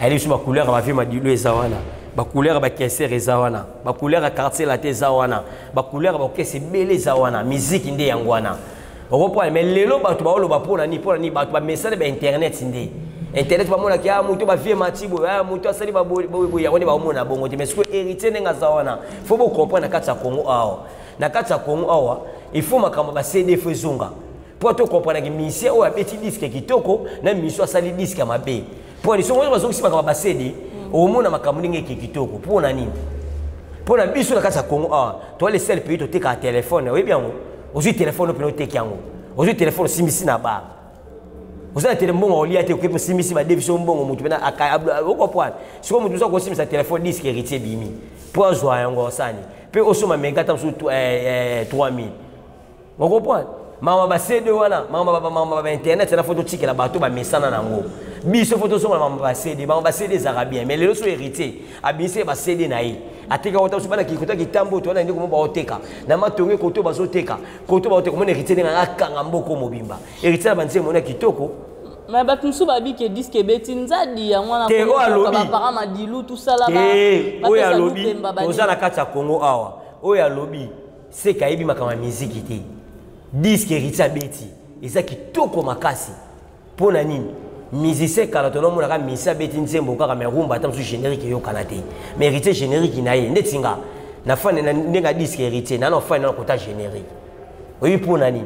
A: Elle biso ba couleur ba fi ma dilu ezawana. Ba couleur ba kesser ezawana, ba couleur quartier la tezawana, ba couleur ba kesse belé zawana, musique ndé yangwana. Okopo mais lelo bato ba oloba pona ni bato ba message ba internet ndé. Internet ba mona kia muto ba vie matibo, muto asali ba boya woni ba mona bongo te mais ce que héritier nga zawana. Faut vous comprendre na katsa Congo awa. Na katsa Congo awa, il faut makamba ba CD fezonga. Pour te comprendre que monsieur o abeti disque kitoko na monsieur asali disque mabe. Pour les songo bazo kisima ba CD. Au monde ma camuninge qui kitoko pour nani pour la biso na kasa Congo toi les seuls pays to te ka téléphone oui bien aujourd'hui téléphone pe no te kiango aujourd'hui téléphone simisi na ba aujourd'hui téléphone on liate ko simisi ba deviso mbongo mutu na aka oko point siko mutu so ko simisa téléphone disque héritier bimi pour joie yango sani pe osoma mega tam sur 3000 oko point mama ba CD wana mama ba internet na photo tiki la bato ba mesana nango biso photo so mama ba CD za bien mais les so héritier abise ba CD na yi ateka wata so bana kikota kitambo to na ndiko ba oteka na matonge koto ba so teka koto ba oteka mona héritier nga kanga mboko mobimba héritier ba nse mona kitoko
B: mais ba tunsu ba bi ke disque beti nzadi ya mwana ko ba para madilu tout ça là
A: ba oya lobi ozana kata Congo awa oya lobi c'est kaibi makama musique te disque héritier beti eza kitoko makasi pona nini musicien kalatono mona ka misa beti nzembo kaka me rumba tam su générique yo kanate mais héritier générique na ye ndetinga na fane na ndenga disque héritier na no fane na kota générique oyi pona nini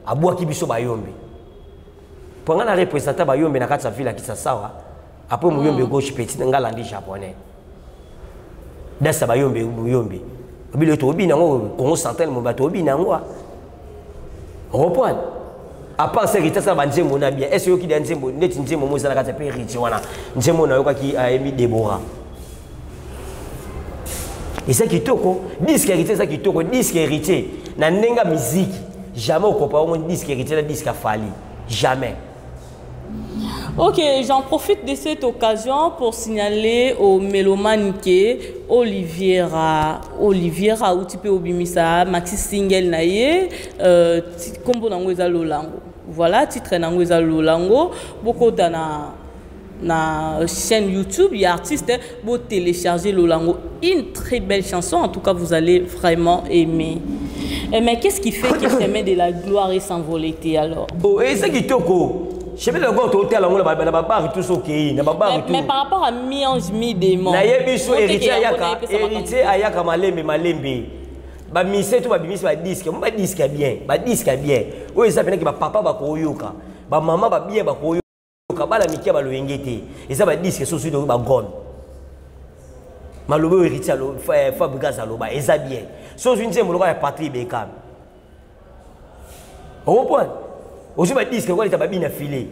A: abwaki biso bayombe ponga na représenter bayombe na kati sa ville ki sawa après muyombe gauche petit ngalandi japonais dasa bayombe muyombe obilo to obina ngo Congo central mo bato obina ngo reprendre à part ça héritier ça banzembo na bien est-ce que ki nzembo ndeti nzembo mo zala kata pe héritier wana nzembo na yoka ki Amy Deborah et ça kitoko disque héritier ça kitoko disque héritier na nenga musique jamais au compare mon disque héritier na disque Fali jamais.
B: Ok, j'en profite de cette occasion pour signaler aux mélomanes que Oliviera ou type Obimisa maxi single naie combo nangweza lolango. Voilà, titre nangweza lolango. Beaucoup na chaîne YouTube, il y a artiste pour télécharger lolango. Une très belle chanson, en tout cas vous allez vraiment aimer. Mais qu'est-ce qui fait que Chemin de la gloire est s'envolé alors?
A: Oh, et c'est qui toko. Je vais le voir au hôtel, mais
B: par rapport à mi-ange, mi-démon.
A: Héritier ayaka malembe. Ba mise to ba bimisi ba disque, ba disque bien. O eza pena ki ba papa ba koyoka. Ba mama ba bien ba koyoka, ba la mikia ba loyengete. Eza ba disque so so ba gon. Malobo héritier lo Fabrice aloba eza bien. So so nzembo lo ya Patrick Bekam. Au point. Aujourd'hui, les disques, ils sont bien affilés.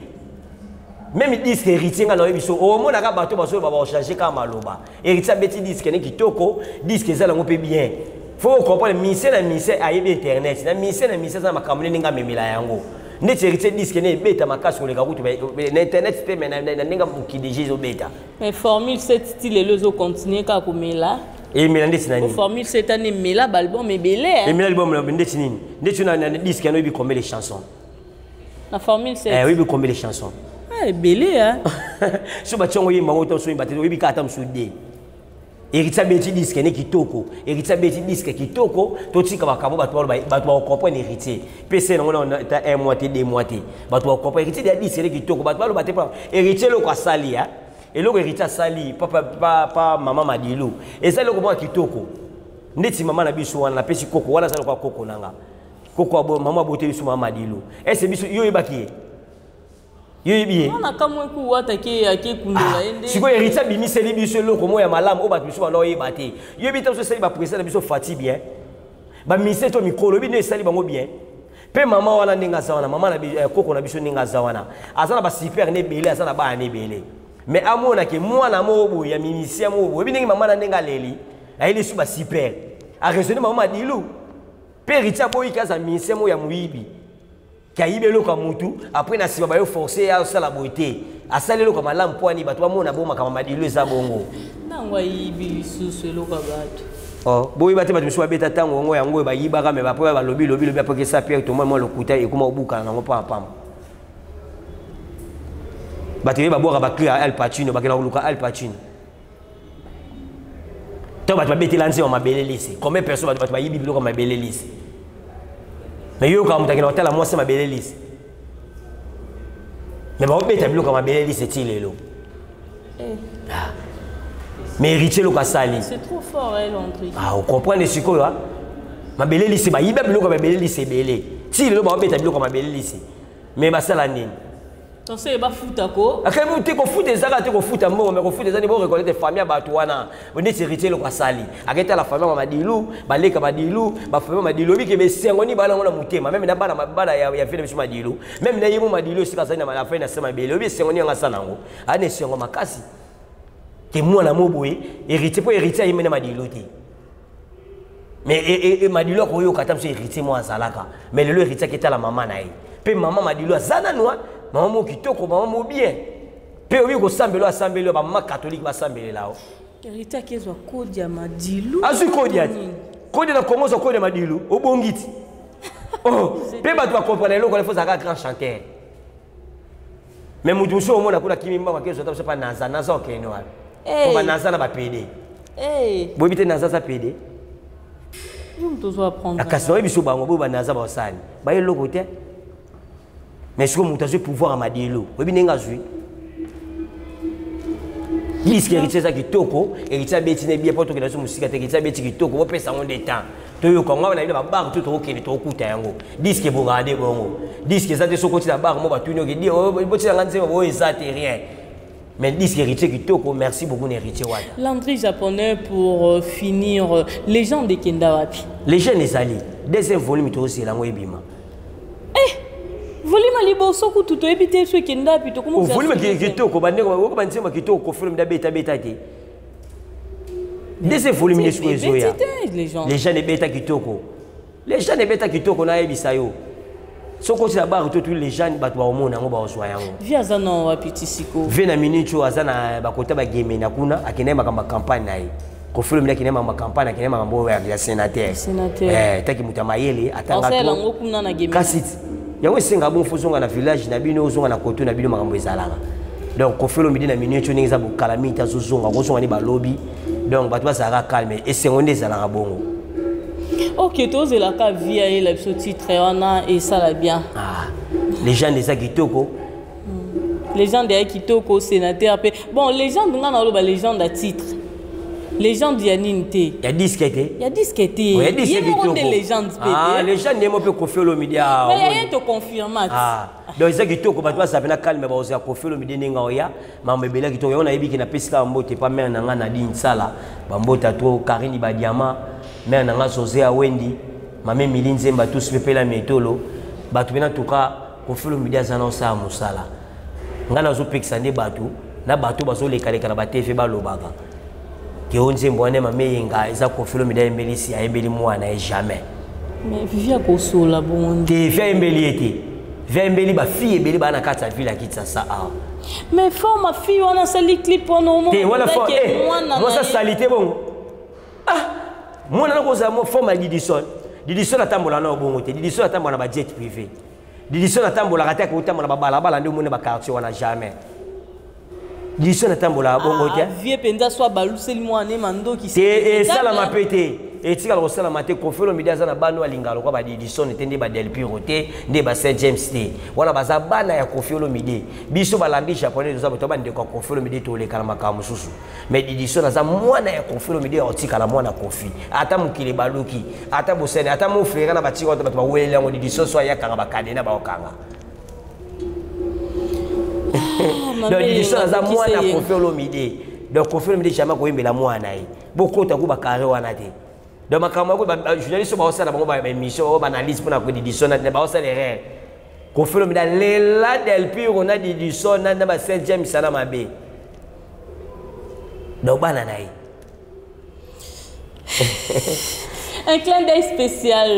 A: Même les disques héritiers, ils sont au moins là, ils vont changer comme maloba. Héritier, les disques, qui toko, disques, ils sont bien. Faut comprendre, les ministères, à Internet, les ministères, ça m'a camé n'enga memila yango. Les héritiers disques, les bêta ma casse sur les garoutes, l'Internet, c'est n'enga qui déjà bêta.
B: Mais formule cette style et les autres continuent qu'à couper là.
A: Et Mélanie Sinani.
B: Formule cette année, mais là, l'album est belé.
A: Et Mélanie Album, les disques, ils ont combien les chansons.
B: La formule c'est.
A: Oui, combien les chansons.
B: Ah, belé, hein.
A: Si tu as un peu de héritier beti disque ne kitoko héritier beti disque kitoko to tika bakabo bato ba comprendre héritier PC non on ta un moitié deux moitié bato ba comprendre héritier dia disque ne kitoko bato ba te pas héritier lo ko sali hein et lo héritier sali papa maman madilu et ça lo ko kitoko ndeti maman na biso wana na pesi koko wana ça lo ko koko nanga koko abo maman bote biso maman madilu et c'est biso yo ebaki
B: on a comme un coup
A: si vous héritez bimisé les biso loko mo ya malamu o ba biso ba no yebate yo bita so sali ba président biso fati bien ba mise to mikolo bi ne sali bango bien pe maman wana ninga zawana maman na koko na biso ninga zawana azana ba super ne belé azana ba ne belé mais amona ke mwana mo ya mimisia mo bo bi ninga maman na ninga leli ayeli su ba super a raisonner maman dilu pe héritier boyi kaza mimisia mo ya muibi kaibelo ka mutu après na siba ba yo forcer à ça la beauté à ça le comme malam poani bato ba mona boma kama madilu eza bongo
B: nangwa yibi susu lo ka bato
A: oh boyi bate bato so beta tango ngo yango ba yiba ka me ba po ba lobi après ça pierre to moi le kuta et kuma obuka na ngo pa pam bato ba boka ba clear Al Pacino ba kena luka Al Pacino to bato ba beti lancer ma belle lycée combien personne bato ba yibi biloko ma belle lycée mais yo quand mutakina hôtel moi c'est ma belle liste mais ba obeta biloko ma belle liste tilelo mais héritier lo kasali
B: c'est trop fort elle Landry
A: ah on comprend ce que là ma belle liste ba yiba biloko ma belle liste belé tilelo ba obeta biloko ma belle liste mais ba sala nini
B: donc c'est ba futa ko
A: akamu te ko futa ezaka te ko futa mbongo mais ko futa ezani bo reconnaître famille bato wana on est héritier lo kasali aketa la famille madilu baleka madilu ba famille madilu bi ke be sengo ni bana ngona mutema même na bana ya fele biso madilu même na yemo madilu sika zani na fin na sema bele bi sengo ni ngasa nango ane sengo makasi ke mwana moboye héritier po héritier yemena madilu te mais madilu ko yo kata so héritier mo azalaka mais le héritier qui était la maman na ye pe maman madilu azana noa maman mo kitoko maman mo bien pe obi ko sambelo asambelo ba maman catholique ba sambelo lao
B: héritier kezwa kodi ya madilu
A: azu kodi ati kodi na Congo so kodi ya madilu obongiti oh pe ba tu comprendre lo ko le faut zaka grand chanteur mais mutu so mo na kula kimi mba kezo ta pas naza okeno wa ko ba naza na ba PD bobi te naza sa PD
B: yo mto zo apprendre
A: akasi no biso bango bo ba naza ba osani ba yelo kote mais si vous avez pouvoir à Madilo, vous avez un azui. Disque héritier ça qui toko, héritier bétine bien pour que la musique héritier bétine qui toko, vous payez ça en des temps. Tout le Congo, on a eu la barre tout au qui est trop coûteux. Disque vous regardez bon, disque ça de ce côté la barre, moi va tout nous dire, oh, vous avez un oh, ça c'est rien. Mais disque héritier qui toko, merci beaucoup héritier.
B: Landry japonais pour finir, les gens de Kendawapi.
A: Les gens les alliés, deuxième volume aussi la moébima.
B: Volume liboso ku tuto ebite so kenda pito comment ça
A: volume kitoko bande ko banzema kitoko film da beta te deuxième volume de Suezoya les gens ne beta kitoko les gens ne beta kitoko na ebisa yo soko ti ba to les gens ba to omona ngo ba oswa yango
B: via zana wa pitisiko
A: vena minicho azana bakota ba game na kuna akina makamba campagne na ye ko film na kina makamba campagne akina makamba ya sénateur taki mutamayele atanga
B: to ngo kuna na game
A: kasiti yango singa bon fozonga na village na bino ozonga na koto na bino makambo ezalanga donc ko felo midi na minute ninga za bukalamita zozonga kozonga ni balobi donc bato basaka calme et seconde ezalanga bongo
B: OK toze la ka via et la titre wana et ça la bien
A: les gens des kitoko
B: les gens des kitoko sénateur bon les gens nga na loba les gens da titre les gens d'Yaninte. Il
A: y a disqueté.
B: Il y a disqueté. Il y a des gens
A: ah, les gens n'aiment pas confier le média.
B: Mais il y a rien de confirmé.
A: Ah, donc c'est que tu comprends ça, ça calme, mais on a confié le média n'engoya. Mais bela qui on a ébi qui n'a pas ça mbote pas mais nanga na din sala. Bambota to Karine Badiama, mais nanga José Awendi, mame Milinze mba tous pepe la metolo. Batu bena tuka confier le média zana sa musala. Ngana zo pexande batu, na batu bazo le kale kala batefe ba lobaka. Que on dit bon ma meyenga eza confilo mida embelisi a embeli mwana jamais
B: mais vivia ko sola bon
A: te via embeli ete via embeli ba fille embeli ba na kata villa kitsa sa
B: mais faut ma fille on a sali clip on au moins
A: te wala faut moi ça salité bon moi na ko za mo faut ma Didison atambola na bongo te Didison atambola ba jet privé Didition atambola kata ko tambola babala bala ndi mone ba quartier wana jamais. Didition atambola bongo te.
B: Vieux penda soit baluseli mwana mando qui
A: et ça la m'a pété. Et tu as ça la maté conférence média za na bano alingalo ko ba Didition etende ba Del Piro te nde ba Saint James te. Wana baza bana ya conférence média. Biso balandi japonais nous avons bande ko conférence média to le kala makamu susu. Mais Didition aza mwana ya conférence média otika la mwana kofi. Ata mukile baluki, ata bosene, ata mo frère na batiko to ba wele ngo Didition so ya kanga ba kadena ba okanga. Donc Didition aza mwana conférence média. Donc conférence média jamais ko yembela mwana yi. Beaucoup ta ko ba carré wana te. Donc ma journaliste ba osala bango ba émission ba analyse pour na ko Didition na ba osala erreur. Conférence média lela Del Piro na Didition na ba Saint James sana mabe. Donc bana na yi.
B: Un clin d'œil spécial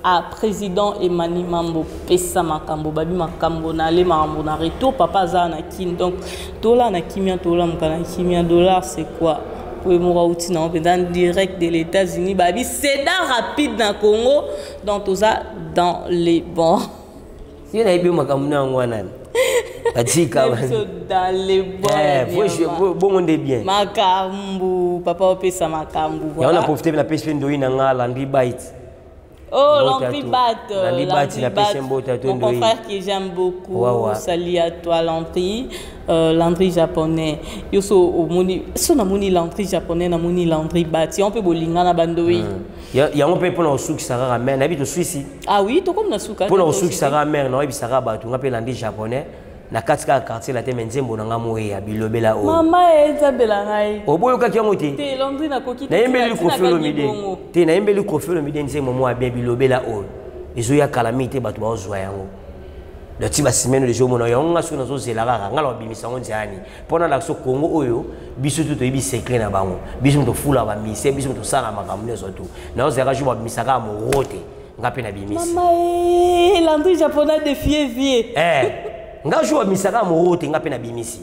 B: à président Emmanuel Mambo Pesa Makambo Babi Makambo na le Mambo na retour papa za na kin donc dollar na kimia dollar mukana kimia dollar c'est quoi pour moi outil na en direct de les États-Unis Babi c'est dans rapide dans Congo donc tout ça dans les bons
A: si na ibi Makambo na ngwana atika
B: dans les bons
A: bon on est bien
B: Makambo papa Pesa Makambo
A: voilà on a profité de la pêche ndoyi na nga Landry Bite.
B: Oh, Landry Bite,
A: Landry
B: mon confrère que j'aime beaucoup. Salut à toi, Landry. Landry japonais. Yo so moni, so na moni Landry japonais na moni Landry Bite. On peut bolinga na bandoi.
A: Ya on peut pour na suki sara mère, na bi to Suisse.
B: Ah oui, to comme na suka.
A: Pour na suki sara mère, na bi sara batu, on appelle Landry japonais. Na katika quartier la teme nzembo na ngamo ya bilobela o.
B: Mama eza belangai.
A: Oboyo ka kiango te.
B: Te Landry na koki.
A: Na yembeli ko felo mide. Te na yembeli ko felo mide nzembo mo abia bilobela o. Ezo ya calamité batu ba ozwa yango. Le tiba semaine de jour mo na yonga so na zo zelaka ngala bimisa ngo nzani. Pona la so Congo oyo biso to yebi secret na bango. Biso to fula ba mise, biso to sala makamune zo to. Na ozera jo ba misaka mo rote. Ngape na bimisi.
B: Mama Landry japonais défier vie.
A: Nga joua misaka morote nga pe na bimisi.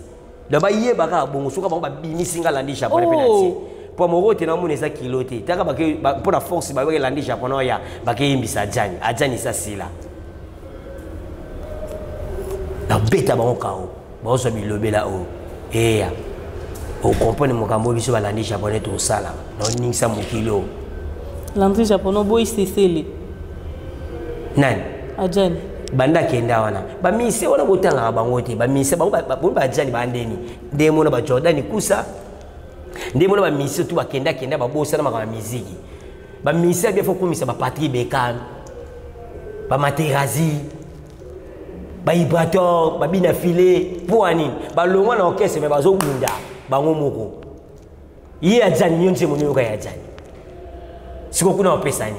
A: Da ba yebaka bongo soka ba bimisi nga Landry japonais pe na ti. Po morote na mona eza kilote. Taka ba ke po na force ba Landry japonais ya ba ke yimbisa ajani. Ajani sa sila. Na beta ba okao. Ba oso bilobela o. Ya. O comprendre mokambo biso ba Landry japonais to sala. Na ningisa mokilo.
B: Landry japonais boy sesele.
A: Nani?
B: Ajani.
A: Banda kenda wana ba mise wana botanga bango te ba mise ba jani bandeni ndemo na ba Jordan kusa ndemo na ba mise tu ba kenda ba bosa na makama muziki ba mise bien faut kumisa ba Patrick Bekam ba Materazi ba Ibrator ba Bina Filé pour ani ba longa na orchestre me bazo bunda bango moko ye ajani nyonse monyo ka ya ajani siko kuna opesa ni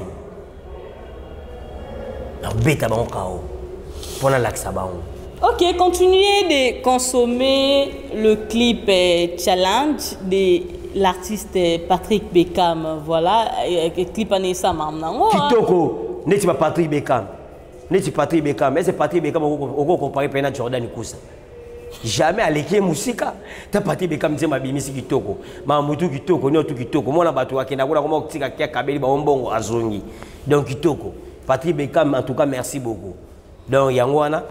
A: na beta bango kao.
B: Ok, continuez de consommer le clip challenge de l'artiste Patrick Bekam. Voilà, clip anessa mamnango.
A: Kitoko, neti ba Patrick Bekam. Neti Patrick Bekam, mais c'est Patrick Bekam oko comparer pena Jordan Kusa. Jamais aleki musika, ta Patrick Bekam nzema bimisi kitoko. Ma mutu kitoko, no tu kitoko. Mona batu akenda kuna koma kutika kia kabeli ba ombongo azongi. Donc kitoko. Patrick Bekam en tout cas merci beaucoup. Donc yangwana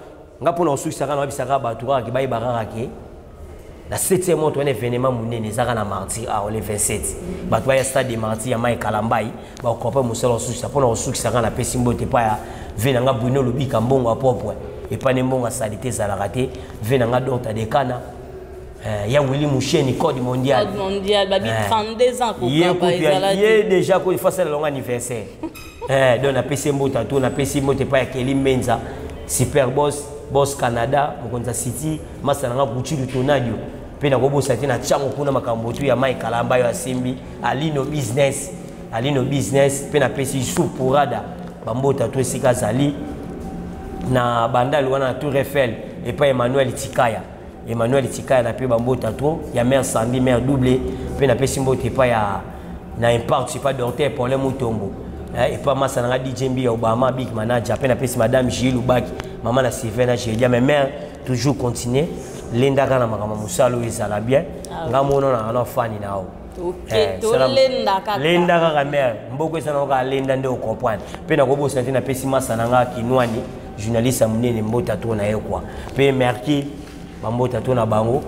A: ngapo na osuki saka na bisaka batu ka kibai baraka ke la 7e mois on événement munene zaka na martyr a le 27 batu ya stade de martyr ya mai kalambai ba kopa muselo osuki saka na osuki saka na pesimbo te pa ya venanga Bruno Lobika mbongo apopwe et pas ne mbongo salité za la raté venanga Donta de Kana ya Willy Moucheni code mondial
B: babi 32 ans ko
A: pa ezala il déjà ko faut faire long anniversaire donc na pesimbo tatou na pesimbo te pa ya Kelly Menza Super Boss Canada Mokonza City masalanga buchi du tonadio pe na kobosa te na chango kuna makambo tu ya Mike Kalamba yo asimbi Alino business pe na pesi supurada bambota to esika zali na bandali wana na Tour Eiffel et pas Emmanuel Tikaya na pe bambota to ya mère Sandy mère doublé pe na pesi mbote pa ya na impact c'est pas Dorté pour les Mutombo et pas masalanga DJ Mbi Obama big manager pe na pesi madame Gilles Ubaki maman na Sylvain j'ai dit mais mère toujours continuer lenda kana makama musalo ezala bien ngamona na fani nao
B: OK to lenda
A: kaka mère mboko esana ka lenda nde comprendre pe na kobosa te na pesi masananga kinwani journaliste à monnaie mbota to na quoi. Pe merci mbota to na bango.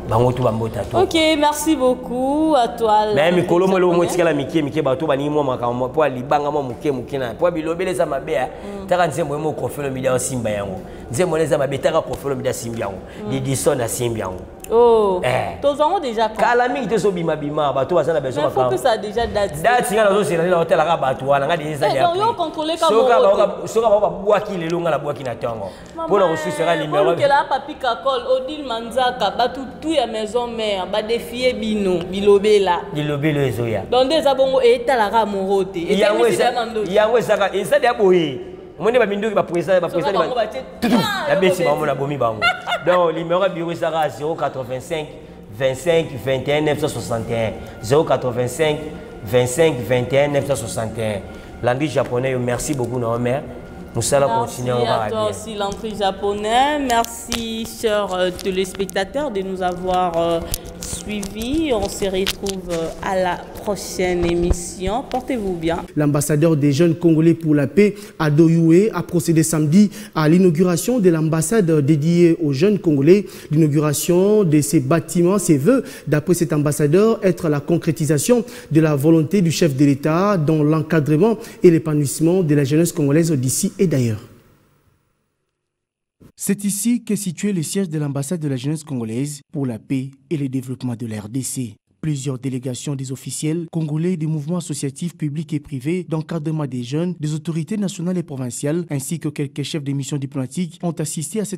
A: Bango to mbota to.
B: OK, merci beaucoup à toi.
A: Même mikolo mo lo mo tikala mike bato bani mo makamo po libanga mo muke na. Po bilobeleza mabe. Taka nzembo mo kofelo media simba yango. Nzembo leza mabe taka kofelo media simba yango. Didison na simba yango.
B: Oh, tous avons déjà
A: Kalami te so bima bato bazana beso
B: makamo. Il faut que ça a déjà date.
A: Date nga nazo sira na hotel ka bato wana nga déjà ya.
B: Donc yo contrôler comme
A: soka ba bwaki lelo nga la bwaki na tongo. Pour la ressource sera numéro.
B: Pour que la papi kakol Odile Manzaka batu tout ya maison mère ba défier bino bilobela.
A: Bilobelo ezoya.
B: Donc des abongo etalaka morote. Et
A: yango saka esa dia boye. Mone ba minduki ba président la besi ba mona bomi bango. Donc numéro bureau sera 085 25 21 961 085 25 21 961. L'anglais japonais, merci beaucoup nos mères. Nous allons continuer
B: à toi aussi l'entrée japonais. Merci chers téléspectateurs de nous avoir suivis. On se retrouve à la prochaine émission. Portez-vous bien.
C: L'ambassadeur des jeunes congolais pour la paix à Doyoué a procédé samedi à l'inauguration de l'ambassade dédiée aux jeunes congolais. L'inauguration de ces bâtiments se veut, d'après cet ambassadeur, être la concrétisation de la volonté du chef de l'État dans l'encadrement et l'épanouissement de la jeunesse congolaise d'ici et d'ailleurs. C'est ici qu'est situé le siège de l'ambassade de la jeunesse congolaise pour la paix et le développement de la RDC. Plusieurs délégations des officiels congolais, des mouvements associatifs publics et privés, d'encadrement des jeunes, des autorités nationales et provinciales, ainsi que quelques chefs de missions diplomatiques ont assisté à cette